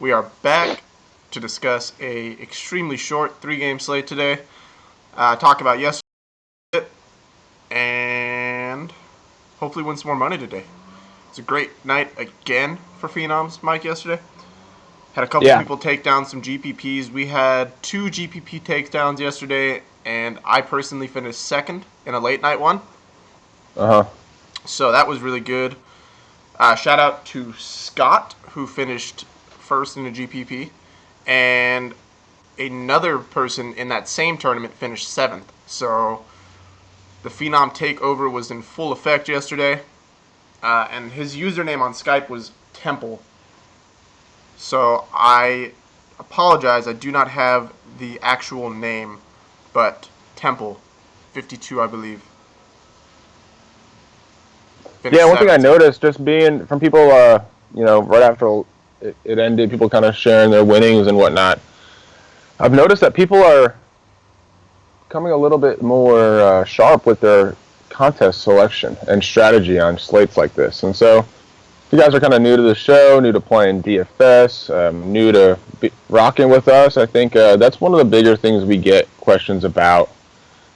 We are back to discuss a extremely short 3-game slate today. Talk about yesterday and hopefully win some more money today. It's a great night again for Phenoms, Mike, yesterday. Had a couple people take down some GPPs. We had 2 GPP takedowns yesterday, and I personally finished second in a late night one. So that was really good. Shout out to Scott, who finished first in the GPP, and another person in that same tournament finished 7th. So the Phenom takeover was in full effect yesterday, and his username on Skype was Temple. So I apologize, I do not have the actual name, but Temple, 52, I believe. Yeah, one thing I noticed, just being from people, right after it ended, people kind of sharing their winnings and whatnot. I've noticed that people are becoming a little bit more sharp with their contest selection and strategy on slates like this. And so, if you guys are kind of new to the show, new to playing DFS, new to rocking with us, I think that's one of the bigger things we get questions about.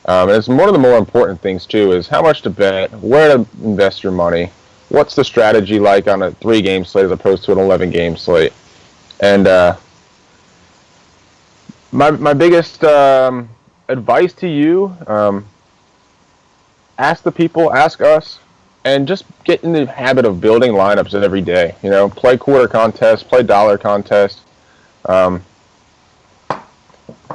And it's one of the more important things, too, is how much to bet, where to invest your money, what's the strategy like on a 3-game slate as opposed to an 11-game slate. And my biggest advice to you, ask the people, ask us, and just get in the habit of building lineups every day. Play quarter contests, play dollar contests. And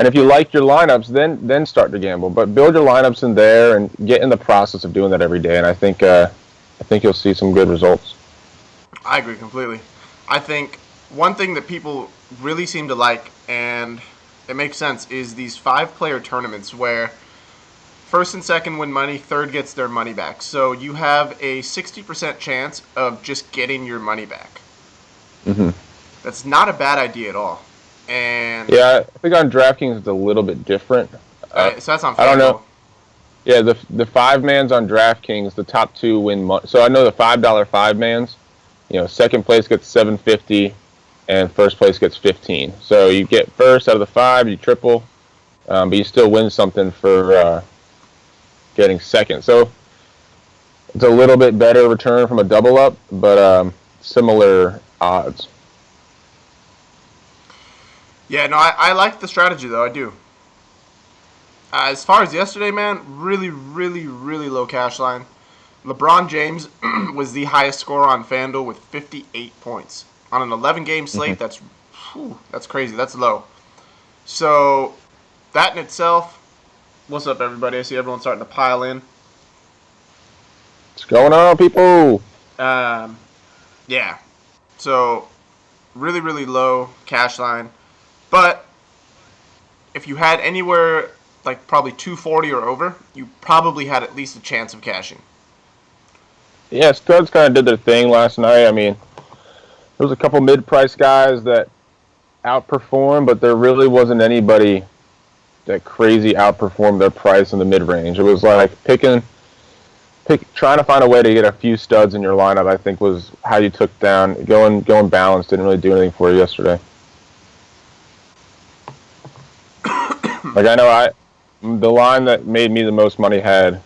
if you like your lineups, then start to gamble. But build your lineups in there and get in the process of doing that every day. And I think you'll see some good results. I agree completely. I think one thing that people really seem to like, and it makes sense, is these 5-player tournaments where first and second win money, third gets their money back. So you have a 60% chance of just getting your money back. Mm-hmm. That's not a bad idea at all. And yeah, I think on DraftKings it's a little bit different. So that's on FanDuel. I don't know. Yeah, the 5-mans on DraftKings, the top 2 win money. So I know the $5 5-mans. Second place gets $750, and first place gets $15. So you get first out of the 5, you triple, but you still win something for getting second. So it's a little bit better return from a double up, but similar odds. Yeah, no, I like the strategy, though. I do. As far as yesterday, man, really, really, really low cash line. LeBron James was the highest scorer on FanDuel with 58 points. On an 11-game slate, that's crazy. That's low. So, that in itself, what's up, everybody? I see everyone starting to pile in. What's going on, people? Yeah. So, really, really low cash line. But if you had anywhere like probably 240 or over, you probably had at least a chance of cashing. Yeah, studs kind of did their thing last night. I mean, there was a couple mid-price guys that outperformed, but there really wasn't anybody that crazy outperformed their price in the mid-range. It was like trying to find a way to get a few studs in your lineup, I think, was how you took down. Going balanced didn't really do anything for you yesterday. Like, I know the line that made me the most money had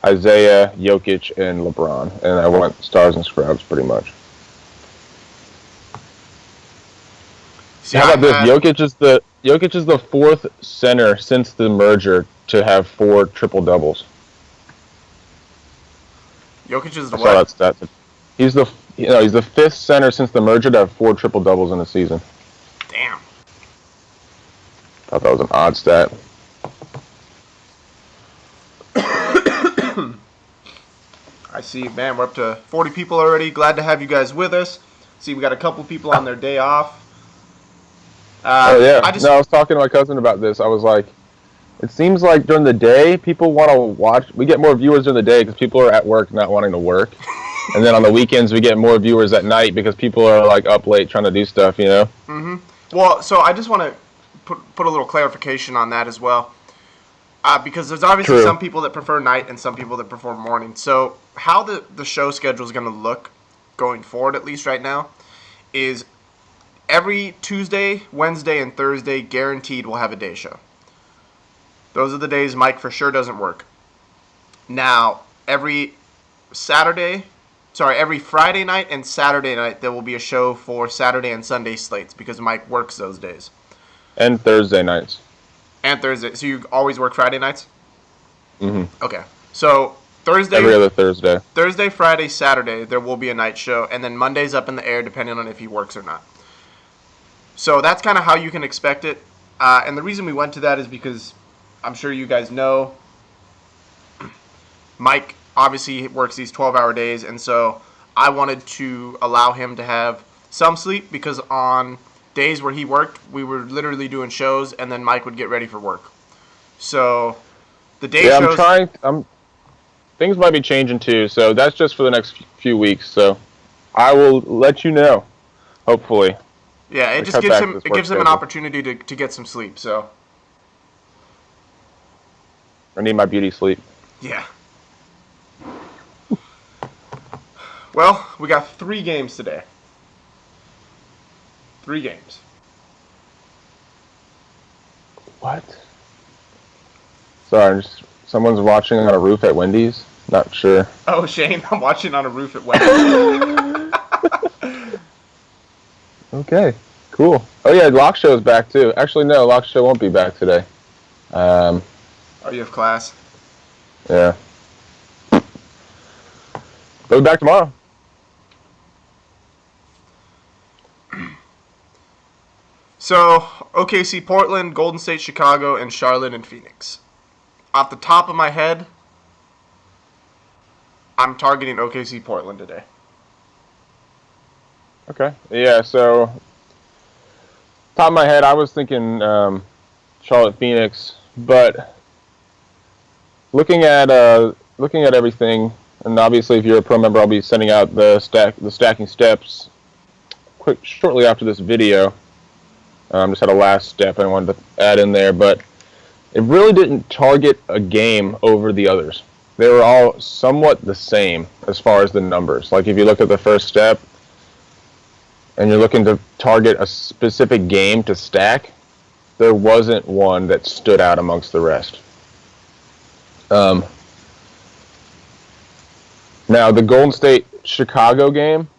Isaiah, Jokic, and LeBron, and I went stars and scrubs pretty much. See, how about this? Jokic is the 4th center since the merger to have 4 triple doubles. Jokic is the what? I saw that stat. He's the 5th center since the merger to have 4 triple doubles in a season. Damn. Thought that was an odd stat. I see, man, we're up to 40 people already. Glad to have you guys with us. See, we got a couple people on their day off. I was talking to my cousin about this. I was like, it seems like during the day, people want to watch. We get more viewers during the day because people are at work not wanting to work. And then on the weekends, we get more viewers at night because people are like up late trying to do stuff, Mm-hmm. Well, so I just want to put a little clarification on that as well. Because there's obviously some people that prefer night and some people that prefer morning. So how the show schedule is going to look going forward, at least right now, is every Tuesday, Wednesday, and Thursday, guaranteed, we'll have a day show. Those are the days Mike for sure doesn't work. Now, every Friday night and Saturday night, there will be a show for Saturday and Sunday slates because Mike works those days. And Thursday nights. And Thursday. So you always work Friday nights? Mm-hmm. Okay. So Thursday. Every other Thursday. Thursday, Friday, Saturday, there will be a night show. And then Monday's up in the air depending on if he works or not. So that's kind of how you can expect it. And the reason we went to that is because I'm sure you guys know Mike obviously works these 12-hour days. And so I wanted to allow him to have some sleep because on days where he worked, we were literally doing shows, and then Mike would get ready for work. So the day shows... Things might be changing too, so that's just for the next few weeks. So I will let you know, hopefully. Yeah, it just gives him an opportunity to get some sleep. So I need my beauty sleep. Yeah. Well, we got 3 games today. 3 games. What? Sorry, someone's watching on a roof at Wendy's. Not sure. Oh, Shane, I'm watching on a roof at Wendy's. Okay, cool. Oh yeah, Lock Show is back too. Actually, no, Lock Show won't be back today. Oh, you have class? Yeah. We'll be back tomorrow. So, OKC Portland, Golden State Chicago, and Charlotte and Phoenix. Off the top of my head, I'm targeting OKC Portland today. Okay. Yeah, so top of my head, I was thinking Charlotte Phoenix, but looking at everything, and obviously if you're a pro member, I'll be sending out the stacking steps shortly after this video. Just had a last step I wanted to add in there, but it really didn't target a game over the others. They were all somewhat the same as far as the numbers. Like if you look at the first step and you're looking to target a specific game to stack, there wasn't one that stood out amongst the rest. Now, the Golden State Chicago game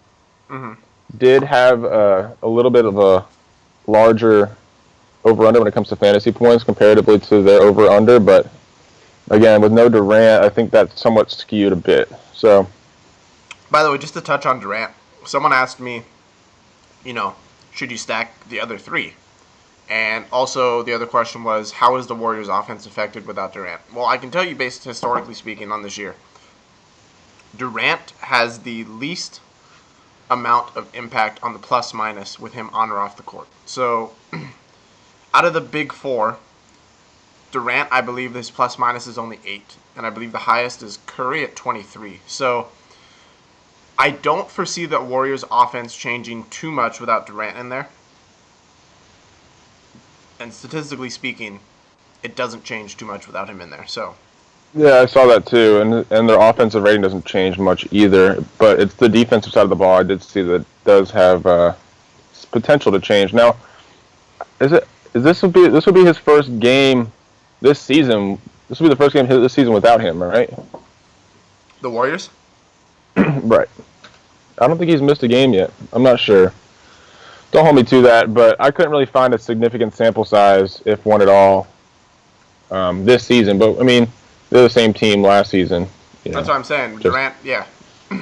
did have a little bit of a larger over-under when it comes to fantasy points comparatively to their over-under, but again, with no Durant, I think that's somewhat skewed a bit. So, by the way, just to touch on Durant, someone asked me, should you stack the other 3? And also the other question was, how is the Warriors' offense affected without Durant? Well, I can tell you, based historically speaking on this year, Durant has the least amount of impact on the plus-minus with him on or off the court. So, out of the big 4, Durant, I believe his plus-minus is only 8. And I believe the highest is Curry at 23. So, I don't foresee the Warriors' offense changing too much without Durant in there. And statistically speaking, it doesn't change too much without him in there. So, yeah, I saw that too, and their offensive rating doesn't change much either. But it's the defensive side of the ball I did see that does have potential to change. Now, this would be his first game this season? This will be the first game this season without him, right? The Warriors? Right. I don't think he's missed a game yet. I'm not sure. Don't hold me to that, but I couldn't really find a significant sample size, if one at all, this season. But, I mean, they're the same team last season. That's what I'm saying. Durant, yeah. I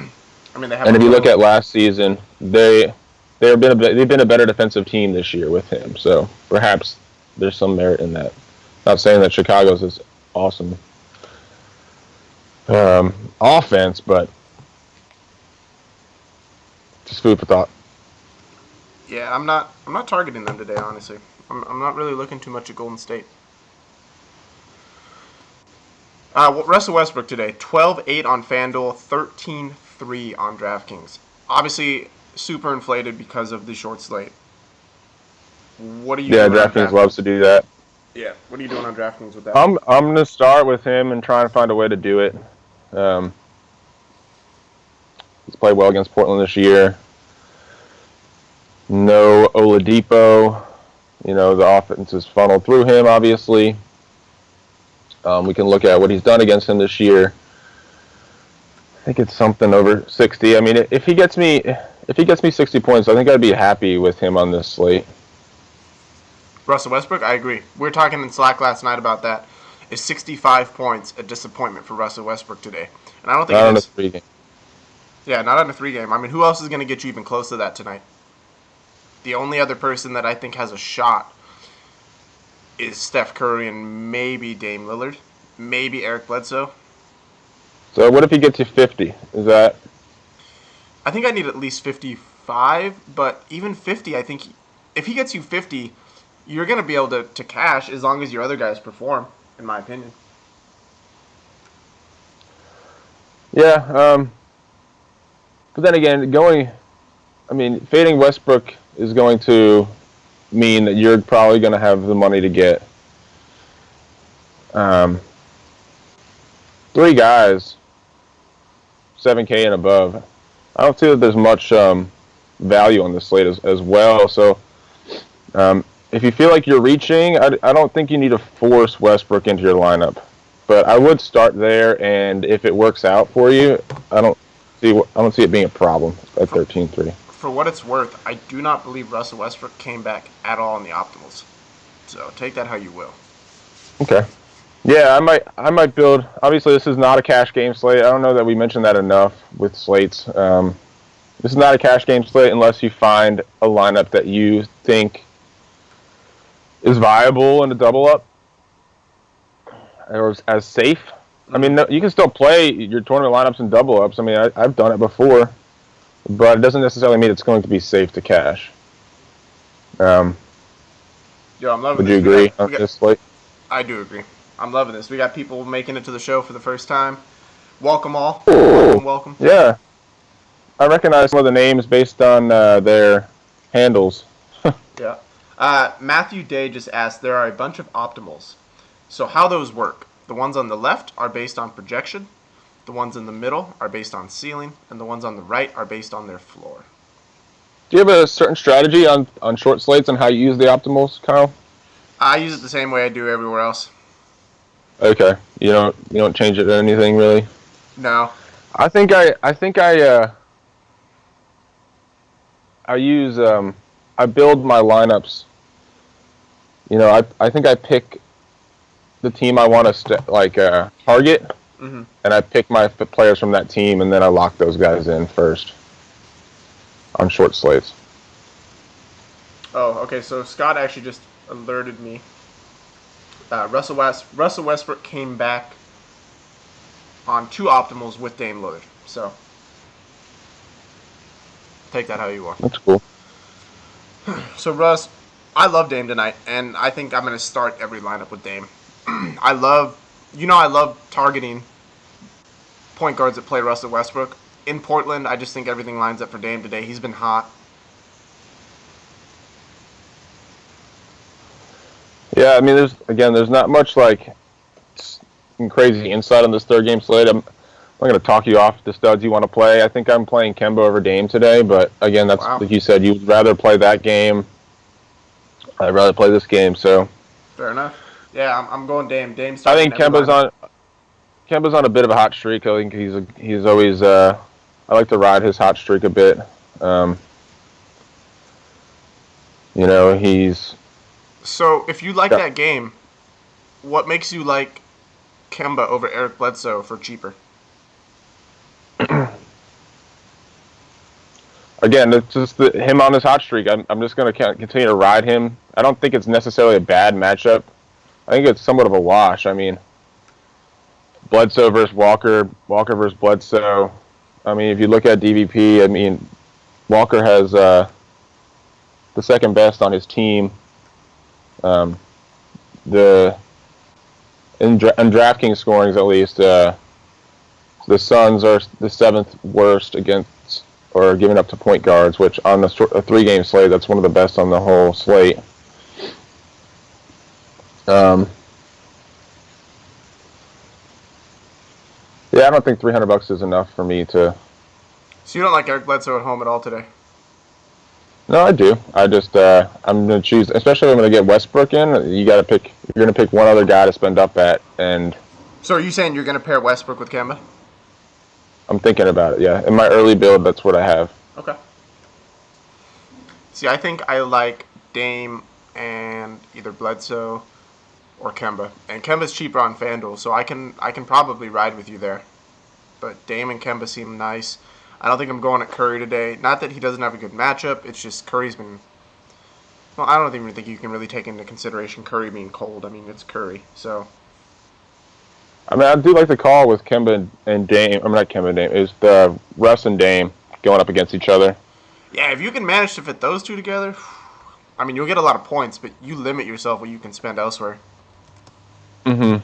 mean, they have. And if you look at last season, they've been a better defensive team this year with him. So perhaps there's some merit in that. Not saying that Chicago's is awesome offense, but just food for thought. Yeah, I'm not targeting them today, honestly. I'm not really looking too much at Golden State. Russell Westbrook today, 12-8 on FanDuel, 13-3 on DraftKings. Obviously, super inflated because of the short slate. What are you doing? Yeah, DraftKings loves to do that. Yeah, what are you doing on DraftKings with that? I'm going to start with him and try and find a way to do it. He's played well against Portland this year. No Oladipo. The offense is funneled through him, obviously. We can look at what he's done against him this year. I think it's something over 60. I mean, if he gets me 60 points, I think I'd be happy with him on this slate. Russell Westbrook, I agree. We were talking in Slack last night about that. Is 65 points a disappointment for Russell Westbrook today? And I don't think not it on is. A 3-game. Yeah, not on a 3-game. I mean, who else is going to get you even close to that tonight? The only other person that I think has a shot is Steph Curry and maybe Dame Lillard, maybe Eric Bledsoe. So what if he gets you 50? Is that? I think I need at least 55, but even 50, I think if he gets you 50, you're going to be able to cash as long as your other guys perform, in my opinion. Yeah. But then again, fading Westbrook is going to mean that you're probably going to have the money to get 3 guys, 7K and above. I don't see that there's much value on this slate as well. So if you feel like you're reaching, I don't think you need to force Westbrook into your lineup. But I would start there, and if it works out for you, I don't see it being a problem at 13-3. For what it's worth, I do not believe Russell Westbrook came back at all in the optimals. So take that how you will. Okay. Yeah, I might build. Obviously, this is not a cash game slate. I don't know that we mentioned that enough with slates. This is not a cash game slate unless you find a lineup that you think is viable in a double up or as safe. I mean, no, you can still play your tournament lineups in double ups. I mean, I've done it before, but it doesn't necessarily mean it's going to be safe to cash. Yo, I'm loving would this. you agree on this slate? I do agree. I'm loving this. We got people making it to the show for the first time. Welcome all. Welcome. Yeah. I recognize some of the names based on their handles. Yeah. Matthew Day just asked, there are a bunch of optimals. So how those work? The ones on the left are based on projection. The ones in the middle are based on ceiling. And the ones on the right are based on their floor. Do you have a certain strategy on short slates and how you use the optimals, Kyle? I use it the same way I do everywhere else. Okay. You don't change it or anything really? No. I use I build my lineups. I think I pick the team I want to target, and I pick my players from that team, and then I lock those guys in first on short slates. Oh, okay. So Scott actually just alerted me. Russell Westbrook came back on 2 optimals with Dame Lillard. So take that how you want. That's cool. So Russ, I love Dame tonight, and I think I'm going to start every lineup with Dame. I love targeting point guards that play Russell Westbrook. In Portland, I just think everything lines up for Dame today. He's been hot. Yeah, I mean, there's not much crazy insight on this 3rd game slate. I'm not going to talk you off the studs you want to play. I think I'm playing Kemba over Dame today, but again, that's like you said, you'd rather play that game. I'd rather play this game, so. Fair enough. Yeah, I'm going Dame. Dame's I think Kemba's on a bit of a hot streak. I think he's always. I like to ride his hot streak a bit. He's. So if you like that game, what makes you like Kemba over Eric Bledsoe for cheaper? Again, it's just him on his hot streak. I'm just going to continue to ride him. I don't think it's necessarily a bad matchup. I think it's somewhat of a wash. I mean, Bledsoe versus Walker versus Bledsoe. I mean, if you look at DVP, I mean, Walker has the second best on his team. In DraftKings scorings, at least, the Suns are the 7th worst against or giving up to point guards, which on a 3-game slate, that's one of the best on the whole slate. Yeah, I don't think $300 is enough for me to. So you don't like Eric Bledsoe at home at all today? No, I do. I just I'm gonna choose, especially if I'm gonna get Westbrook in. You got to pick. You're gonna pick one other guy to spend up at, and So are you saying you're going to pair Westbrook with Kemba? I'm thinking about it. Yeah, in my early build, that's what I have. Okay. See, I think I like Dame and either Bledsoe or Kemba. And Kemba's cheaper on FanDuel, so I can probably ride with you there. But Dame and Kemba seem nice. I don't think I'm going at Curry today. Not that he doesn't have a good matchup. It's just Curry's been. Well, I don't even think you can really take into consideration Curry being cold. I mean, it's Curry, so. I mean, I do like the call with Kemba and Dame. I'm not Kemba and Dame. Is the Russ and Dame going up against each other? Yeah, if you can manage to fit those two together, I mean, you'll get a lot of points, but you limit yourself what you can spend elsewhere. 8,800.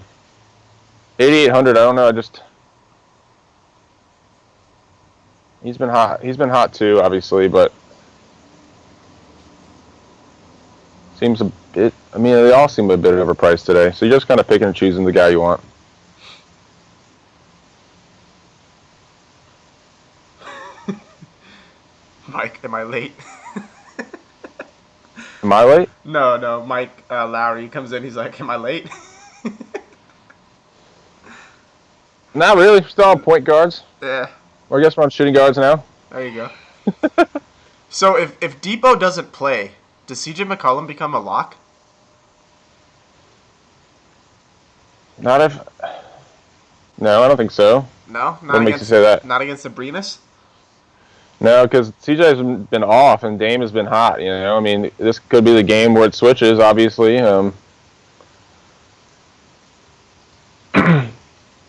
I don't know. I just he's been hot. He's been hot too, obviously, but seems a bit. I mean, they all seem a bit overpriced today. So you're just kind of picking and choosing the guy you want. Mike, am I late? Am I late? No. Mike Lowry comes in. He's like, "Am I late?" Not really. We're still on point guards. Yeah. Or I guess we're on shooting guards now. There you go. So if Depot doesn't play, does CJ McCollum become a lock? Not if. No, I don't think so. No, What makes you say that? Not against Sabrinas. No, because CJ's been off and Dame has been hot. You know, I mean, this could be the game where it switches. Obviously.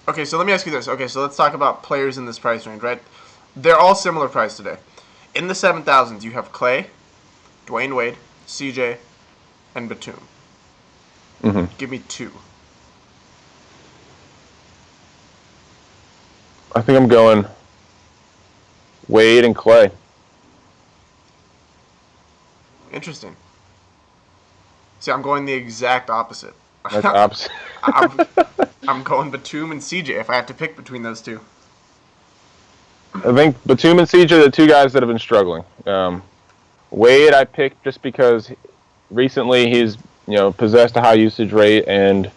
Okay, so let me ask you this. Okay, so let's talk about players in this price range, right? They're all similar price today. In the 7,000s, you have Clay, Dwayne Wade, CJ, and Batum. Give me two. I think I'm going Wade and Clay. Interesting. See, I'm going the exact opposite. That's opposite. I'm going Batum and CJ if I have to pick between those two. I think Batum and CJ are the two guys that have been struggling. Wade I picked just because recently he's possessed a high usage rate, and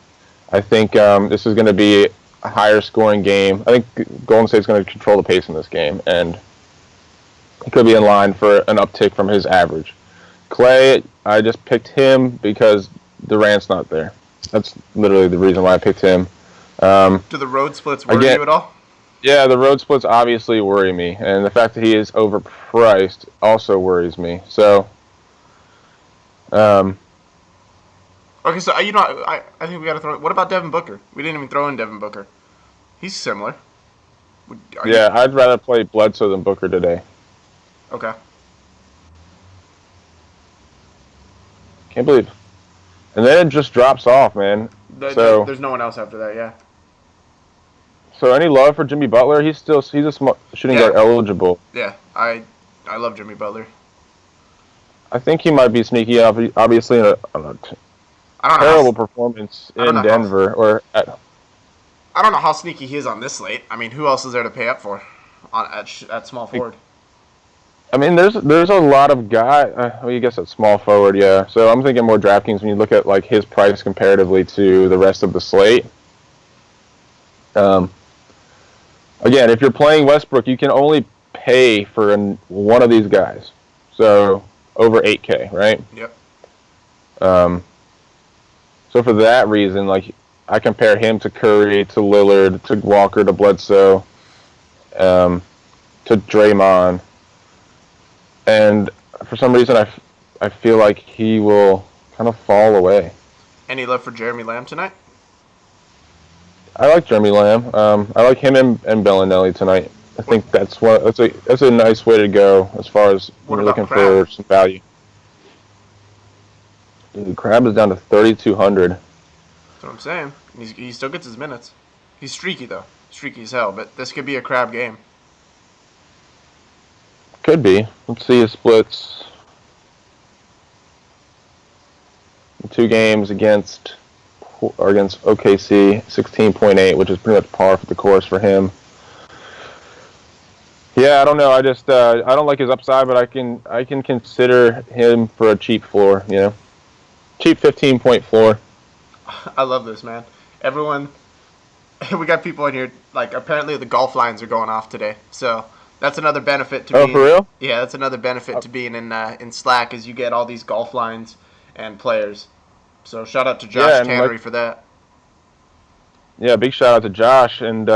I think this is going to be a higher scoring game. I think Golden State's going to control the pace in this game, and he could be in line for an uptick from his average. Clay, I just picked him because Durant's not there. That's literally the reason why I picked him. Do the road splits worry you at all? Yeah, the road splits obviously worry me, and the fact that he is overpriced also worries me. So, okay, so I think we got to throw. What about Devin Booker? We didn't even throw in Devin Booker. He's similar. I'd rather play Bledsoe than Booker today. Okay. Can't believe. And then it just drops off, man. There's no one else after that, yeah. So any love for Jimmy Butler? He's a shooting guard eligible. Yeah, I love Jimmy Butler. I think he might be sneaky. Obviously, in a terrible performance in Denver I don't know how sneaky he is on this slate. I mean, who else is there to pay up for at small forward? I mean, there's a lot of guys. I guess at small forward, yeah. So I'm thinking more DraftKings when you look at like his price comparatively to the rest of the slate. Again, if you're playing Westbrook, you can only pay for one of these guys. So over 8K, right? Yep. So for that reason, like I compare him to Curry, to Lillard, to Walker, to Bledsoe, to Draymond, and for some reason I feel like he will kind of fall away. Any love for Jeremy Lamb tonight? I like Jeremy Lamb. I like him and Bellinelli tonight. I think that's a nice way to go as far as we're looking for some value. Dude, Crab is down to 3,200. That's what I'm saying. He still gets his minutes. He's streaky though, streaky as hell. But this could be a Crab game. Could be. Let's see his splits. 2 games against OKC, 16.8, which is pretty much par for the course for him. Yeah, I don't know. I just I don't like his upside, but I can consider him for a cheap floor. Cheap 15-point floor. I love this, man. Everyone, we got people in here. Like, apparently the golf lines are going off today, so that's another benefit to Oh, for being. real? Yeah, that's another benefit to being in Slack is you get all these golf lines and players. So shout out to Yeah, Josh and like Tannery for that. yeah, big shout out to Josh and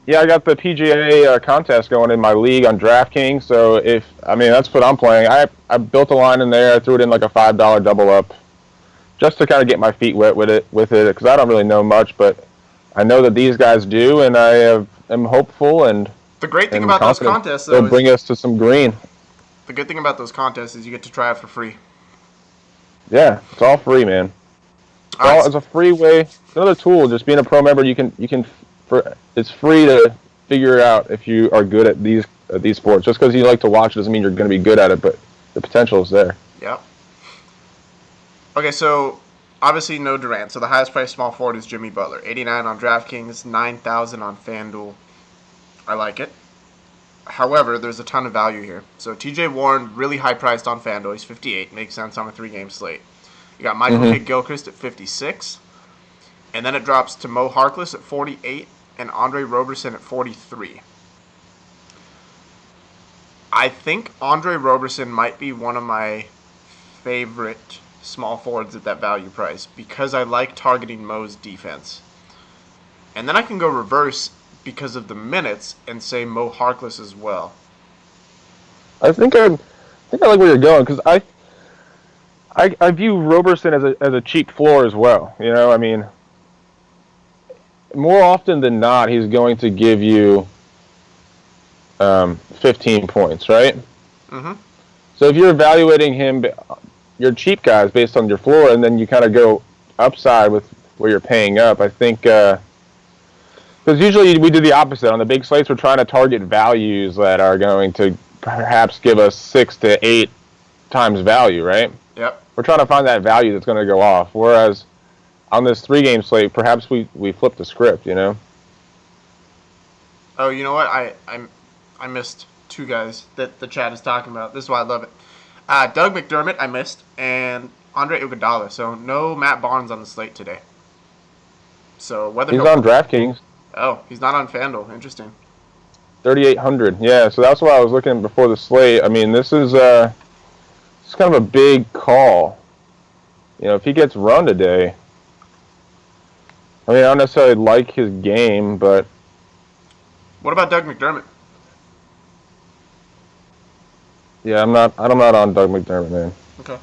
yeah, I got the PGA contest going in my league on DraftKings. So that's what I'm playing. I built a line in there. I threw it in like a $5 double up, just to kind of get my feet wet with it because I don't really know much, but I know that these guys do, and am hopeful The great thing and about those confident contests, they'll though, is bring us to some green. the good thing about those contests is you get to try it for free. Yeah, it's all free, man. All right, It's a free way. It's another tool. Just being a pro member, it's free to figure out if you are good at these sports. Just because you like to watch doesn't mean you're going to be good at it, but the potential is there. yep. Okay, so obviously no Durant. So the highest priced small forward is Jimmy Butler, 89 on DraftKings, 9,000 on FanDuel. I like it. However, there's a ton of value here. So TJ Warren, really high priced on FanDuel. He's 58. Makes sense on a 3-game slate. You got Michael Mm-hmm. Kidd-Gilchrist at 56. And then it drops to Mo Harkless at 48 and Andre Roberson at 43. I think Andre Roberson might be one of my favorite small forwards at that value price because I like targeting Mo's defense. And then I can go reverse because of the minutes and say Mo Harkless as well. I like where you're going because I view Roberson as a cheap floor as well. I mean, more often than not, he's going to give you 15 points, right? Mm-hmm. So if you're evaluating him, your cheap guys based on your floor, and then you kind of go upside with where you're paying up. I think because usually we do the opposite on the big slates. We're trying to target values that are going to perhaps give us 6 to 8 times value, right? Yep. We're trying to find that value that's going to go off. Whereas on this 3-game slate, perhaps we flip the script. Oh, you know what? I missed two guys that the chat is talking about. This is why I love it. Doug McDermott, I missed, and Andre Iguodala. So no Matt Barnes on the slate today. So whether He's on DraftKings. he's not on FanDuel. Interesting. 3,800. Yeah, so that's what I was looking at before the slate. I mean, this is it's kind of a big call. If he gets run today, I mean, I don't necessarily like his game, but What about Doug McDermott? yeah, I'm not on Doug McDermott, man. Okay.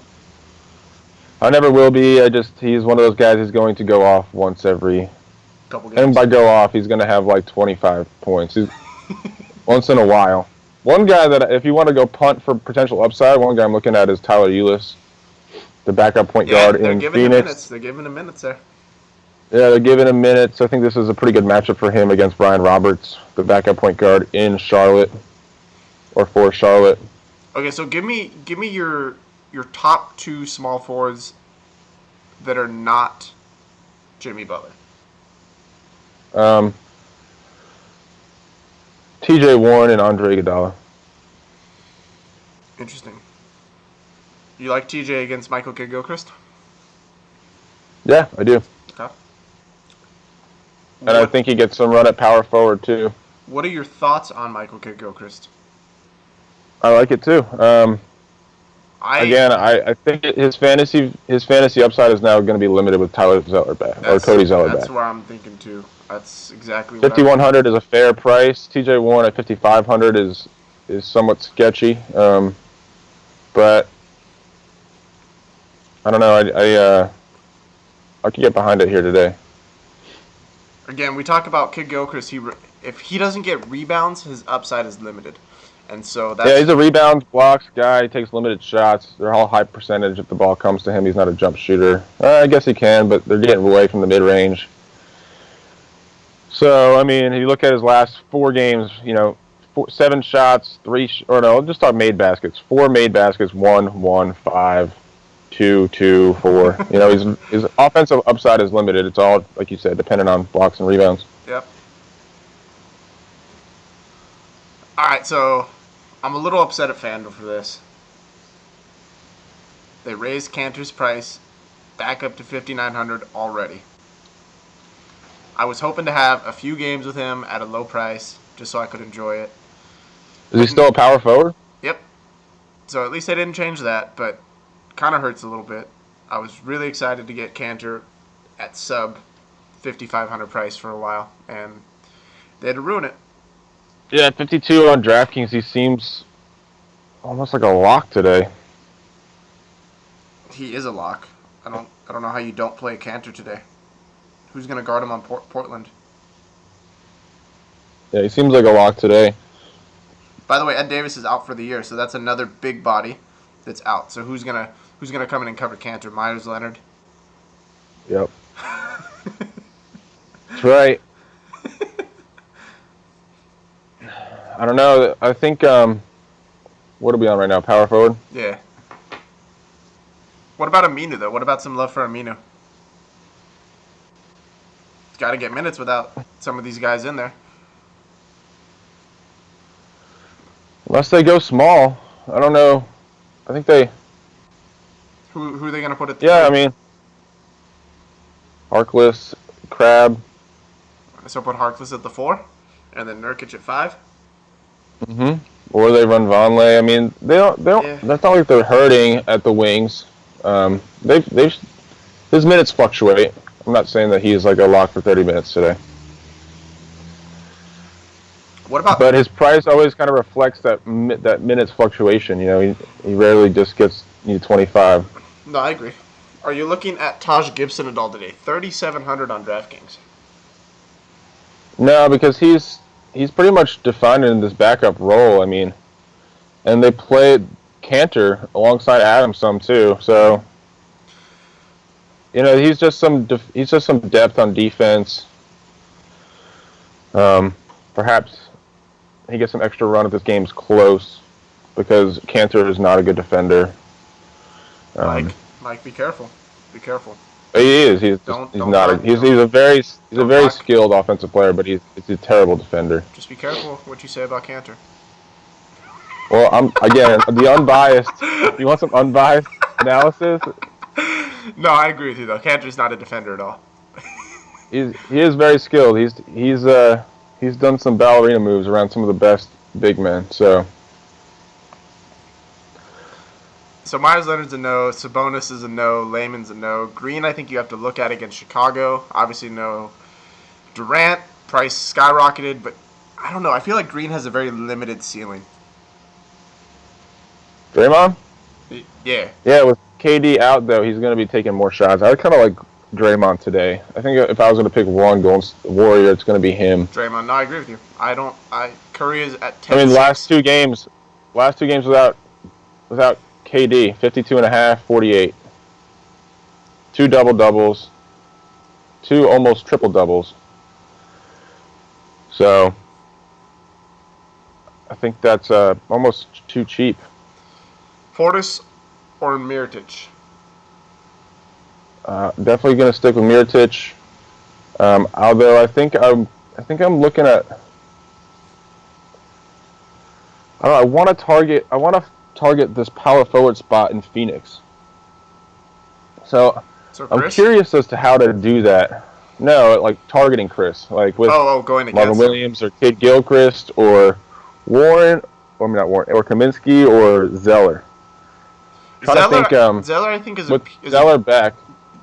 I never will be. He's one of those guys who's going to go off once every, Couple games. and by go off, he's going to have like 25 points. Once in a while. One guy that, if you want to go punt for potential upside, one guy I'm looking at is Tyler Ulis, the backup point guard in Phoenix. They're giving him minutes there. Yeah, they're giving him minutes. I think this is a pretty good matchup for him against Brian Roberts, the backup point guard in Charlotte, or for Charlotte. Okay, so give me your top two small forwards that are not Jimmy Butler. TJ Warren and Andre Iguodala. Interesting. You like TJ against Michael Kidd-Gilchrist? Yeah, I do. Okay. And I think he gets some run at power forward too. What are your thoughts on Michael Kidd-Gilchrist? I like it too. I think his fantasy upside is now going to be limited with Tyler Zeller back or Cody Zeller back. That's where I'm thinking too. That's exactly what 5,100 is a fair price. TJ Warren at 5,500 is somewhat sketchy. But I don't know. I could get behind it here today. Again, we talk about Kidd-Gilchrist. If he doesn't get rebounds, his upside is limited, and so that's he's a rebound blocks guy. He takes limited shots. They're all high percentage if the ball comes to him. He's not a jump shooter. I guess he can, but they're getting away from the mid range. So I mean, if you look at his last 4 games, 7 shots, 3 just talk made baskets. 4 made baskets, 1, 5. 2, 4. His offensive upside is limited. It's all, like you said, dependent on blocks and rebounds. Yep. All right, so I'm a little upset at FanDuel for this. They raised Cantor's price back up to 5,900 already. I was hoping to have a few games with him at a low price just so I could enjoy it. Is he still a power forward? Yep. So at least they didn't change that, but kind of hurts a little bit. I was really excited to get Cantor at sub 5,500 price for a while, and they had to ruin it. Yeah, 52 on DraftKings. He seems almost like a lock today. He is a lock. I don't know how you don't play Cantor today. Who's going to guard him on Portland? Yeah, he seems like a lock today. By the way, Ed Davis is out for the year, so that's another big body that's out. So who's gonna come in and cover Cantor? Myers Leonard. Yep. That's right. I don't know. I think what are we on right now? Power forward. Yeah. What about Aminu though? What about some love for Aminu? He's got to get minutes without some of these guys in there. Unless they go small, I don't know. I think they. Who are they gonna put at? Yeah, I mean, Harkless, Crab. So put Harkless at the 4, and then Nurkic at 5. Or they run Vonleh. I mean, they don't. Yeah. That's not like they're hurting at the wings. His minutes fluctuate. I'm not saying that he's like a lock for 30 minutes today. What about? But his price always kind of reflects that minutes fluctuation. You know, he rarely just gets 25. No, I agree. Are you looking at Taj Gibson at all today? 3,700 on DraftKings. No, because he's pretty much defined in this backup role. I mean, and they played Cantor alongside Adams some too. So, you know, he's just some depth on defense. Perhaps he gets some extra run if this game's close, because Cantor is not a good defender. Mike, be careful. Be careful. He is. He's a very skilled offensive player, but he's a terrible defender. Just be careful what you say about Cantor. Well, I'm again the unbiased. You want some unbiased analysis? No, I agree with you though. Cantor's not a defender at all. He is very skilled. He's done some ballerina moves around some of the best big men. So Myers Leonard's a no. Sabonis is a no. Layman's a no. Green, I think you have to look at against Chicago. Obviously, no. Durant, price skyrocketed, but I don't know. I feel like Green has a very limited ceiling. Draymond? Yeah. Yeah, with KD out, though, he's going to be taking more shots. I kind of like Draymond today. I think if I was going to pick one Golden Warrior, it's going to be him. Draymond, no, I agree with you. Curry is at 10. I mean, last two games without KD, 52.5, 48. 2 double-doubles. 2 almost triple-doubles. So, I think that's almost too cheap. Portis or Mirotic? Definitely going to stick with Mirotic. Although I think I'm looking at. I want to target this power forward spot in Phoenix. So I'm curious as to how to do that. No, like targeting Chris, like with going against Marvin Williams or Kid Gilchrist or Warren, or not Warren, or Kaminsky or Zeller. Zeller, I think is back.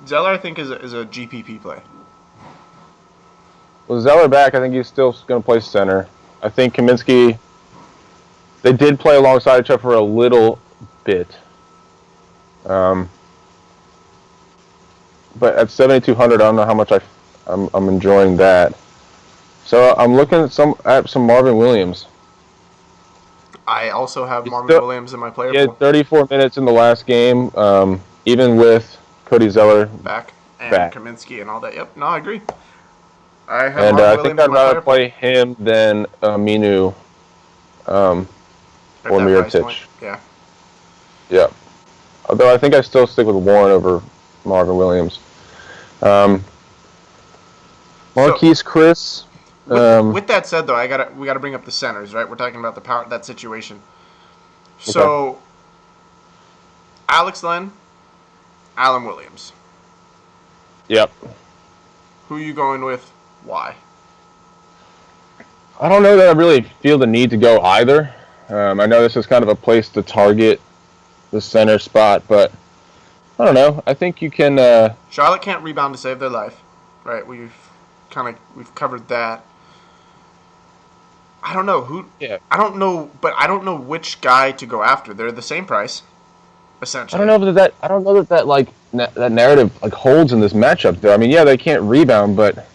Zeller, I think is a GPP play. With Zeller back, I think he's still going to play center. I think Kaminsky. They did play alongside each other for a little bit. But at 7,200, I don't know how much I'm enjoying that. So I'm looking at some Marvin Williams. I also have Marvin Williams in my player pool. He had 34 minutes in the last game, even with Cody Zeller back. Kaminsky and all that. Yep, no, I agree. I think I'd rather play him than Aminu or Mirotic. Yeah. Yeah. Although I think I still stick with Warren over Marvin Williams. Marquise Chris. With that said, though, we gotta bring up the centers, right? We're talking about that situation. So, okay. Alex Len, Alan Williams. Yep. Who are you going with? Why? I don't know that I really feel the need to go either. I know this is kind of a place to target the center spot, but I don't know. I think you can. Charlotte can't rebound to save their life, right? We've covered that. I don't know who. Yeah. I don't know, but I don't know which guy to go after. They're the same price, essentially. I don't know that narrative like holds in this matchup though. I mean, yeah, they can't rebound, but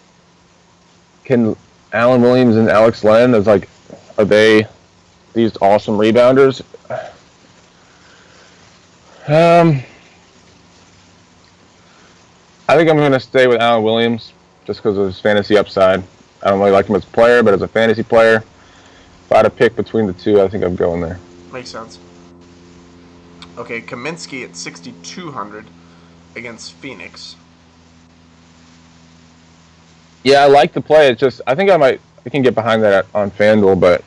can Alan Williams and Alex Len are they these awesome rebounders? I think I'm going to stay with Alan Williams just because of his fantasy upside. I don't really like him as a player, but as a fantasy player, if I had to pick between the two, I think I'm going there. Makes sense. Okay, Kaminsky at 6,200 against Phoenix. Yeah, I like the play. It's just I think I can get behind that on FanDuel, but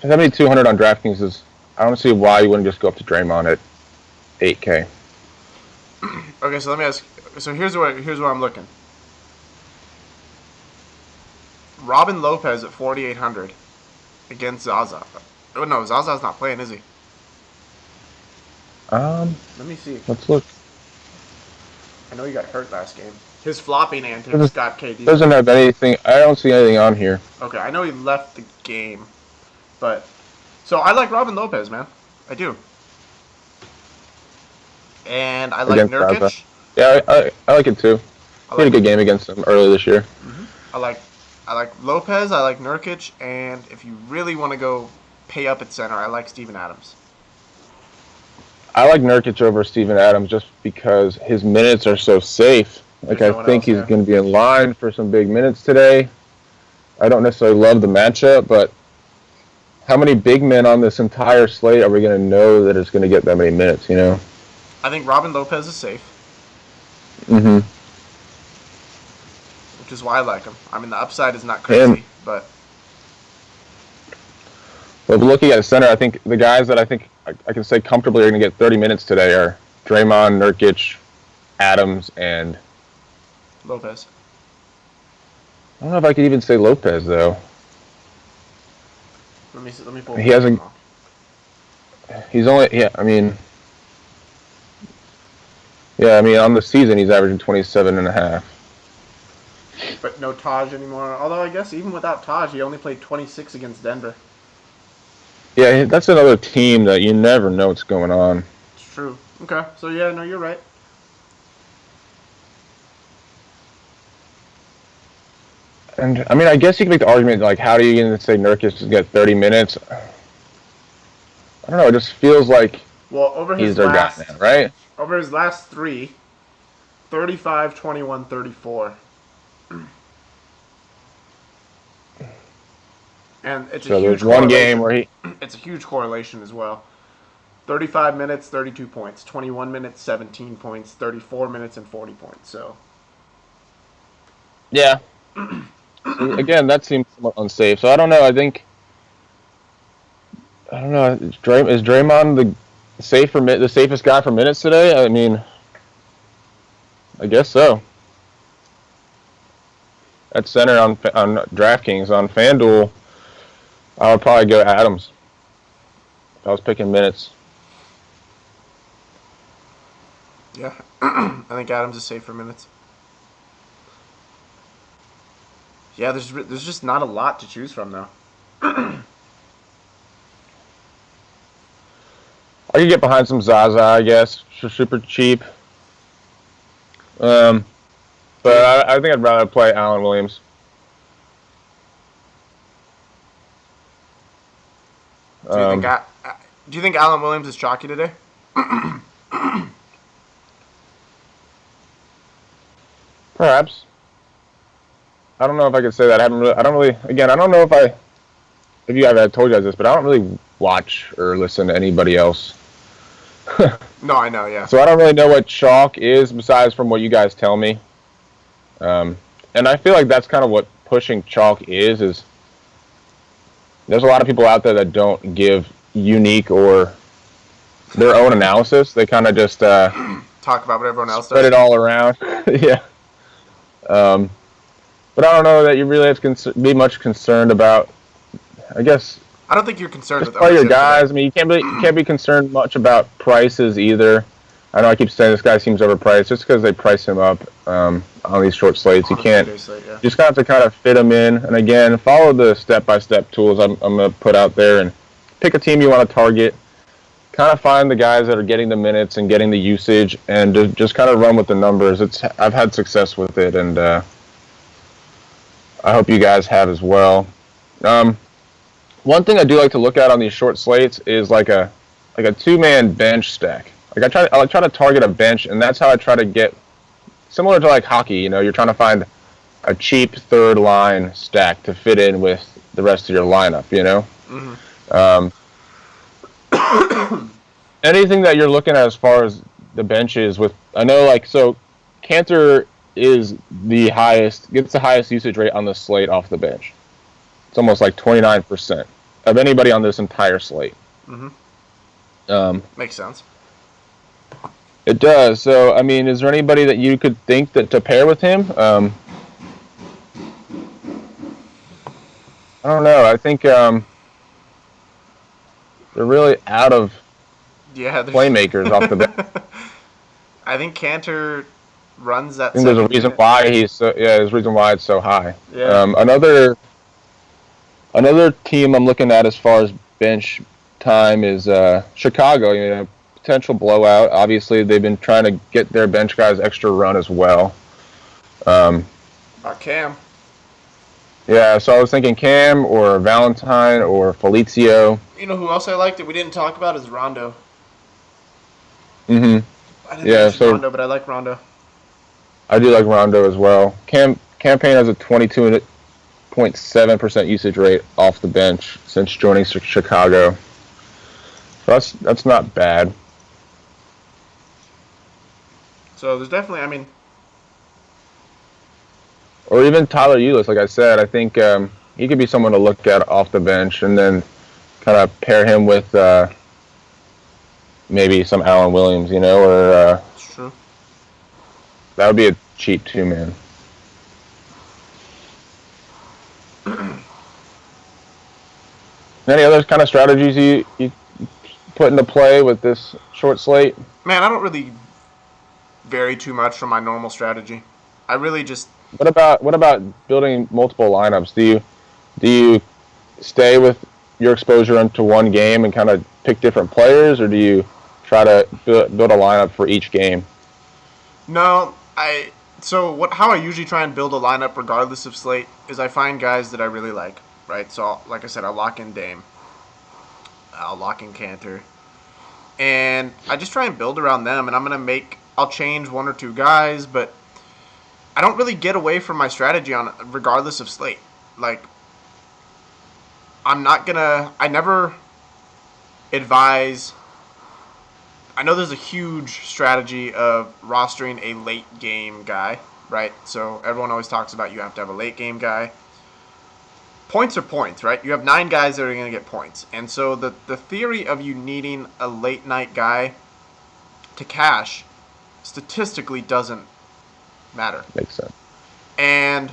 7,200 on DraftKings is I don't see why you wouldn't just go up to Draymond at 8K. Okay, so let me ask. So here's where I'm looking. Robin Lopez at 4,800 against Zaza. Oh no, Zaza's not playing, is he? Let me see. Let's look. I know he got hurt last game. His flopping antics got KD. Doesn't have anything. I don't see anything on here. Okay, I know he left the game, but so I like Robin Lopez, man. I do. And I like Nurkic. Zaza. Yeah, I like it too. He had a good game against him early this year. Mm-hmm. I like Lopez. I like Nurkic, and if you really want to go pay up at center, I like Steven Adams. I like Nurkic over Steven Adams just because his minutes are so safe. Like I think he's going to be in line for some big minutes today. I don't necessarily love the matchup, but how many big men on this entire slate are we going to know that it's going to get that many minutes? You know. I think Robin Lopez is safe. Mm-hmm. Which is why I like him. I mean, the upside is not crazy, but. Well, looking at the center, I think the guys that I think I can say comfortably are going to get 30 minutes today are Draymond, Nurkic, Adams, and Lopez. I don't know if I could even say Lopez though. Let me pull. He hasn't. He's only. Yeah, I mean. Yeah, I mean, on the season, he's averaging 27.5. But no Taj anymore. Although, I guess even without Taj, he only played 26 against Denver. Yeah, that's another team that you never know what's going on. It's true. Okay, so yeah, no, you're right. And, I mean, I guess you can make the argument, like, how do you even say Nurkic get 30 minutes? I don't know, it just feels like he's their guy now, right? Over his last three, 35, 21, 34. And it's a huge one game where it's a huge correlation as well. 35 minutes, 32 points. 21 minutes, 17 points. 34 minutes and 40 points. So. Yeah. Again, that seems somewhat unsafe. So I don't know. I don't know. Is Draymond the safest guy for minutes today? I mean, I guess so. At center on DraftKings. On FanDuel, I would probably go Adams if I was picking minutes. Yeah, I think Adams is safe for minutes. Yeah, there's just not a lot to choose from though. I could get behind some Zaza, I guess, for super cheap. But I think I'd rather play Alan Williams. Do you think Alan Williams is chalky today? Perhaps. I don't know if I could say that. I don't know if you have told you guys this, but I don't really watch or listen to anybody else. No, I know, yeah. So I don't really know what chalk is besides from what you guys tell me. And I feel like that's kind of what pushing chalk is there's a lot of people out there that don't give unique or their own analysis. They kind of just talk about what everyone else spread does. it all around. Yeah. But I don't know that you really have to be much concerned about. I guess I don't think you're concerned just with play your ownership guys. today. I mean, you can't be concerned much about prices either. I know I keep saying this guy seems overpriced just because they price him up on these short slates. You can't. Slate, yeah. You just have to kind of fit them in. And again, follow the step-by-step tools I'm going to put out there and pick a team you want to target. Kind of find the guys that are getting the minutes and getting the usage, and just kind of run with the numbers. I've had success with it, and I hope you guys have as well. One thing I do like to look at on these short slates is like a 2-man bench stack. Like I try to target a bench, and that's how I try to get similar to like hockey. You know, you're trying to find a cheap third line stack to fit in with the rest of your lineup. You know. Mm-hmm. Anything that you're looking at as far as the benches with, I know like so, Cantor is gets the highest usage rate on the slate off the bench. It's almost like 29% of anybody on this entire slate. Mm-hmm. Makes sense. It does. So, I mean, is there anybody that you could think that to pair with him? I don't know. I think they're really out of playmakers off the bench. I think Cantor runs that. I think there's a reason why there's a reason why it's so high. Yeah. Another team I'm looking at as far as bench time is Chicago. You know, potential blowout. Obviously, they've been trying to get their bench guys extra run as well. Cam. Yeah, so I was thinking Cam or Valentine or Felicio. You know who else I liked that we didn't talk about is Rondo. Mm-hmm. I didn't mention Rondo, but I like Rondo. I do like Rondo as well. Campaign has a 22.7% usage rate off the bench since joining Chicago. So that's not bad. So there's definitely, I mean... Or even Tyler Ulis, like I said, I think he could be someone to look at off the bench and then kind of pair him with maybe some Alan Williams, you know, or... It's true. That would be a cheap 2-man. Any other kind of strategies you put into play with this short slate? Man, I don't really vary too much from my normal strategy. I really just... What about building multiple lineups? Do you stay with your exposure into one game and kind of pick different players, or do you try to build a lineup for each game? No, how I usually try and build a lineup regardless of slate is I find guys that I really like, right? So, like I said, I'll lock in Dame. I'll lock in Cantor. And I just try and build around them, and I'll change one or two guys, but I don't really get away from my strategy regardless of slate. Like, I never advise... I know there's a huge strategy of rostering a late game guy, right? So everyone always talks about you have to have a late game guy. Points are points, right? You have 9 guys that are going to get points. And so the theory of you needing a late night guy to cash statistically doesn't matter. Makes sense. And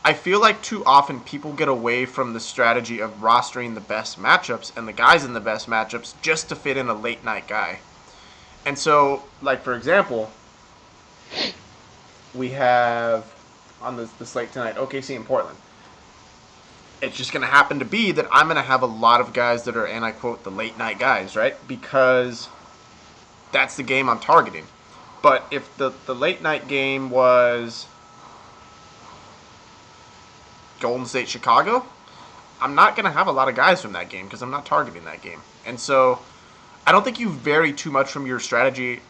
I feel like too often people get away from the strategy of rostering the best matchups and the guys in the best matchups just to fit in a late night guy. And so, like, for example, we have on the slate tonight OKC and Portland. It's just going to happen to be that I'm going to have a lot of guys that are, and I quote, the late night guys, right? Because that's the game I'm targeting. But if the late night game was Golden State Chicago, I'm not going to have a lot of guys from that game because I'm not targeting that game. And so I don't think you vary too much from your strategy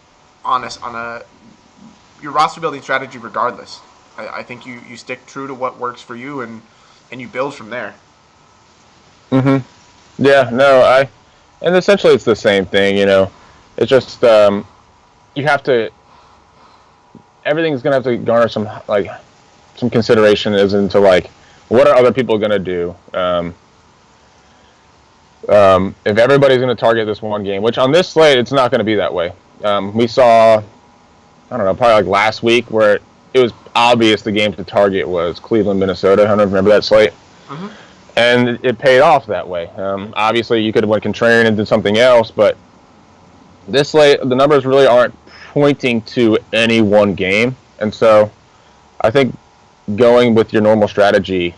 your roster building strategy regardless. I think you stick true to what works for you and you build from there. Mm-hmm. Yeah, no, and essentially it's the same thing, you know. It's just you have to. Everything's gonna have to garner some consideration as into like What are other people going to do? If everybody's going to target this one game, which on this slate, it's not going to be that way. We saw, I don't know, probably like last week where it was obvious the game to target was Cleveland, Minnesota. I don't know if you remember that slate. Mm-hmm. And it paid off that way. Obviously, you could have went contrarian and did something else, but this slate, the numbers really aren't pointing to any one game. And so I think going with your normal strategy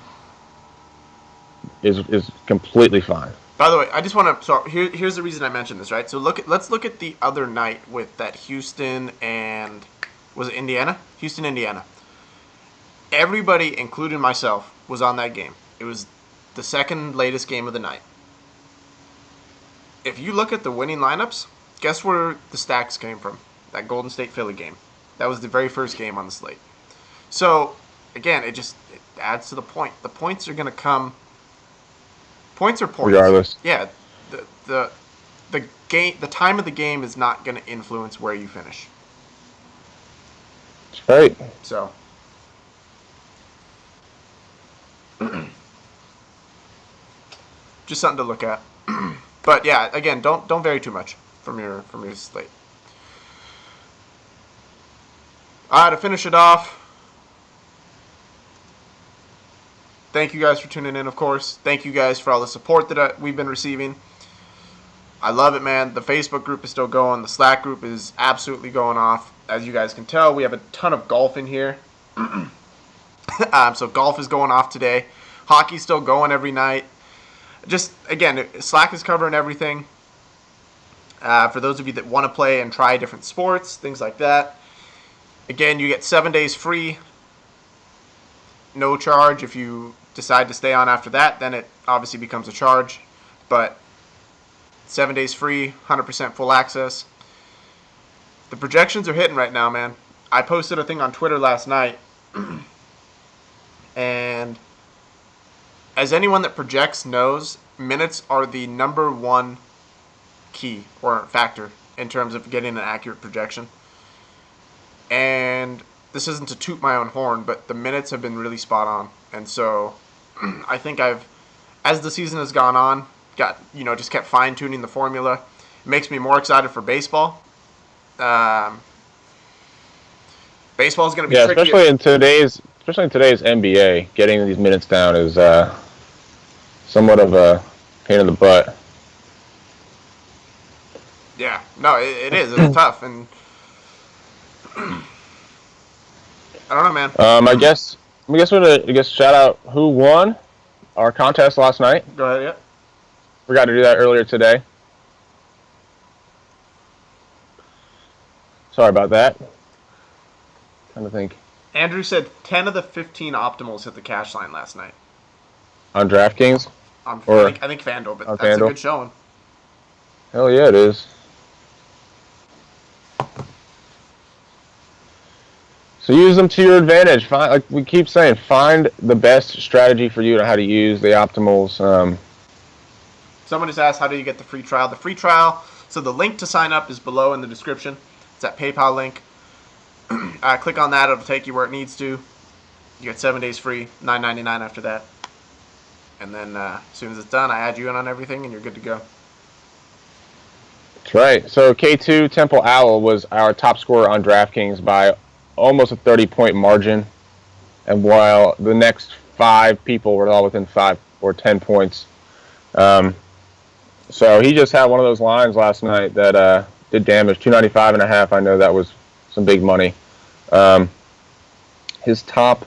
is completely fine. By the way, I just want to. So here's the reason I mentioned this, right? So let's look at the other night with that Houston and was it Indiana? Houston, Indiana. Everybody, including myself, was on that game. It was the second latest game of the night. If you look at the winning lineups, guess where the stacks came from? That Golden State Philly game. That was the very first game on the slate. So again, it adds to the point. The points are going to come. Points are points. Regardless. Yeah. The game, the time of the game is not going to influence where you finish. That's right. So. Just something to look at. But yeah, again, don't vary too much from your slate. All right, to finish it off. Thank you guys for tuning in, of course. Thank you guys for all the support that we've been receiving. I love it, man. The Facebook group is still going. The Slack group is absolutely going off. As you guys can tell, we have a ton of golf in here. So golf is going off today. Hockey's still going every night. Just, again, Slack is covering everything. For those of you that want to play and try different sports, things like that. Again, you get 7 days free. No charge. If you decide to stay on after that, then it obviously becomes a charge. But 7 days free, 100% full access. The projections are hitting right now, man. I posted a thing on Twitter last night. And as anyone that projects knows, minutes are the number one key or factor in terms of getting an accurate projection. And this isn't to toot my own horn, but the minutes have been really spot on. And so I think as the season has gone on, just kept fine-tuning the formula. It makes me more excited for baseball. Baseball is going to be tricky. Especially in today's NBA, getting these minutes down is somewhat of a pain in the butt. Yeah, no, it is. It's tough, and I don't know, man. I guess we're gonna shout out who won our contest last night. Go ahead, yeah. Forgot to do that earlier today. Sorry about that. Trying to think. Andrew said 10 of the 15 optimals hit the cash line last night. On DraftKings? I think FanDuel, but that's FanDuel. A good showing. Hell yeah, it is. So use them to your advantage. Like we keep saying, find the best strategy for you on how to use the optimals. Someone just asked, how do you get the free trial? The free trial, so the link to sign up is below in the description. It's that PayPal link. Click on that. It'll take you where it needs to. You get 7 days free, $9.99 after that. And then as soon as it's done, I add you in on everything, and you're good to go. That's right. So K2 Temple Owl was our top scorer on DraftKings by almost a 30-point margin. And while the next 5 people were all within 5 or 10 points. So he just had one of those lines last night that did damage. 295.5. I know that was some big money. His top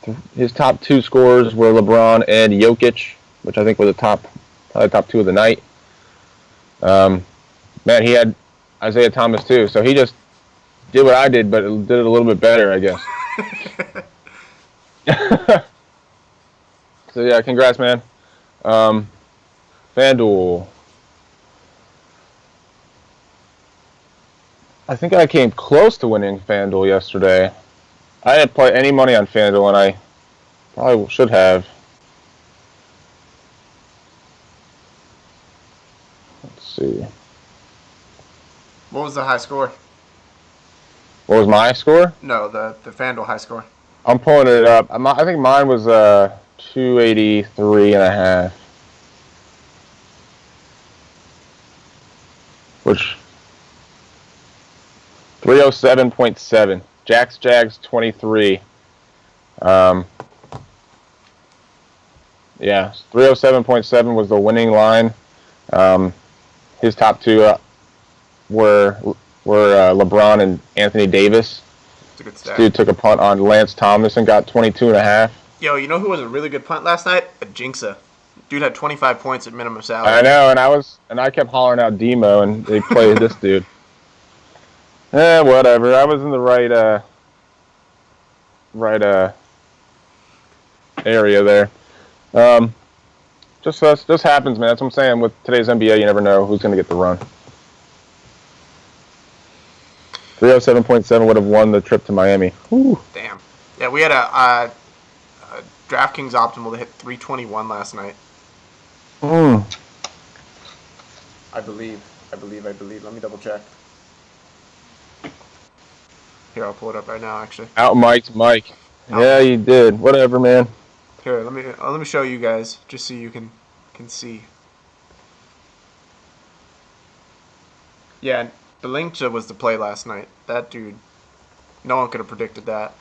2 scorers were LeBron and Jokic, which I think were probably the top 2 of the night. Man, he had Isaiah Thomas too, so he just did what I did, but did it a little bit better, I guess. So yeah, congrats, man. FanDuel. I think I came close to winning FanDuel yesterday. I didn't play any money on FanDuel, and I probably should have. Let's see. What was the high score? What was my score? No, the FanDuel high score. I'm pulling it up. I think mine was 283.5. Which 307.7. Jags 23. Yeah, 307.7 was the winning line. His top two were LeBron and Anthony Davis. It's a good stat. This dude took a punt on Lance Thomas and got 22.5. Yo, you know who was a really good punt last night? A Jinxa. Dude had 25 points at minimum salary. I know, and I kept hollering out Demo, and they played this dude. Whatever. I was in the right area there. Just happens, man. That's what I'm saying. With today's NBA, you never know who's going to get the run. 307.7 would have won the trip to Miami. Whew. Damn. Yeah, we had a DraftKings optimal that hit 321 last night. I believe. Let me double check. Here, I'll pull it up right now, actually. Out Mike's Mike. Yeah, you did. Whatever, man. Here, let me show you guys, just so you can see. Yeah, Belincha was the play last night. That dude, no one could have predicted that.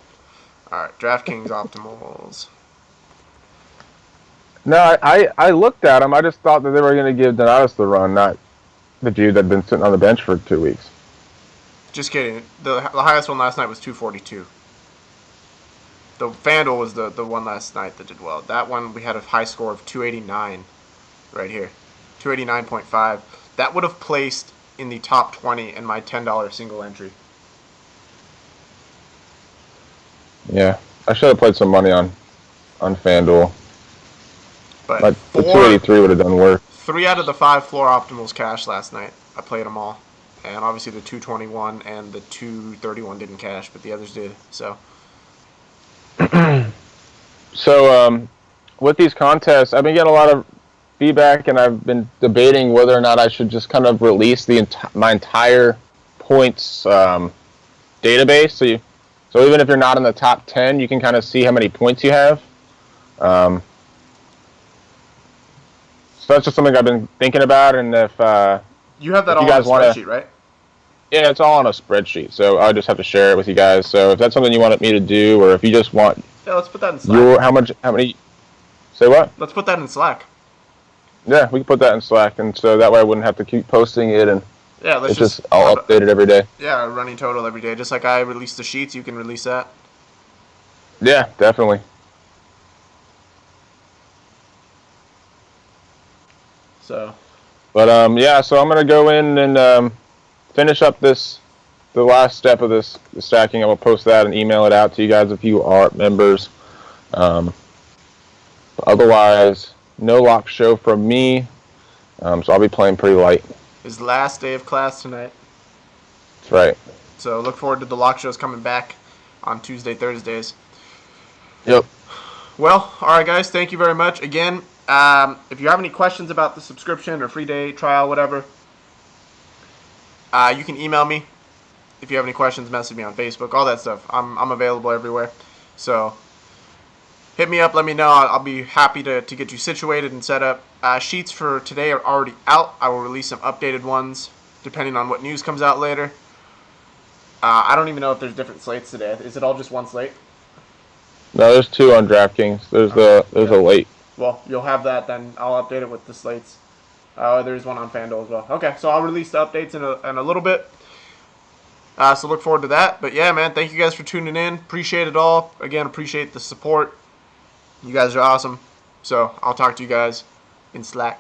All right, DraftKings optimals. No, I looked at them. I just thought that they were going to give Donatus the run, not the dude that had been sitting on the bench for 2 weeks. Just kidding. The highest one last night was 242. The FanDuel was the one last night that did well. That one, we had a high score of 289 right here. 289.5. That would have placed in the top 20 in my $10 single entry. Yeah. I should have played some money on FanDuel. But the 283 would have done work. 3 out of the 5 floor optimals cashed last night. I played them all. And obviously the 221 and the 231 didn't cash, but the others did. So... So, with these contests, I've been getting a lot of feedback, and I've been debating whether or not I should just kind of release my entire points database. So even if you're not in the top 10, you can kind of see how many points you have. So that's just something I've been thinking about, and if you have that all on a spreadsheet, right? Yeah, it's all on a spreadsheet, so I just have to share it with you guys. So if that's something you wanted me to do, or if you just want... Yeah, let's put that in Slack. How many... Say what? Let's put that in Slack. Yeah, we can put that in Slack, and so that way I wouldn't have to keep posting it, and yeah, I'll update it every day. Yeah, running total every day. Just like I release the sheets, you can release that. Yeah, definitely. So... But, yeah, so I'm going to go in and... finish up the last step of the stacking. I will post that and email it out to you guys if you are members. Otherwise, no lock show from me. So I'll be playing pretty light. His last day of class tonight. That's right. So look forward to the lock shows coming back on Tuesday, Thursdays. Yep. Well, all right, guys. Thank you very much. Again, if you have any questions about the subscription or free day trial, whatever, you can email me. If you have any questions, message me on Facebook, all that stuff. I'm available everywhere. So hit me up, let me know. I'll be happy to get you situated and set up. Sheets for today are already out. I will release some updated ones depending on what news comes out later. I don't even know if there's different slates today. Is it all just one slate? No, there's 2 on DraftKings. There's a late. Well, you'll have that then. I'll update it with the slates. There's one on FanDuel as well. Okay, so I'll release the updates in a little bit. So look forward to that. But yeah, man, thank you guys for tuning in. Appreciate it all. Again, appreciate the support. You guys are awesome. So I'll talk to you guys in Slack.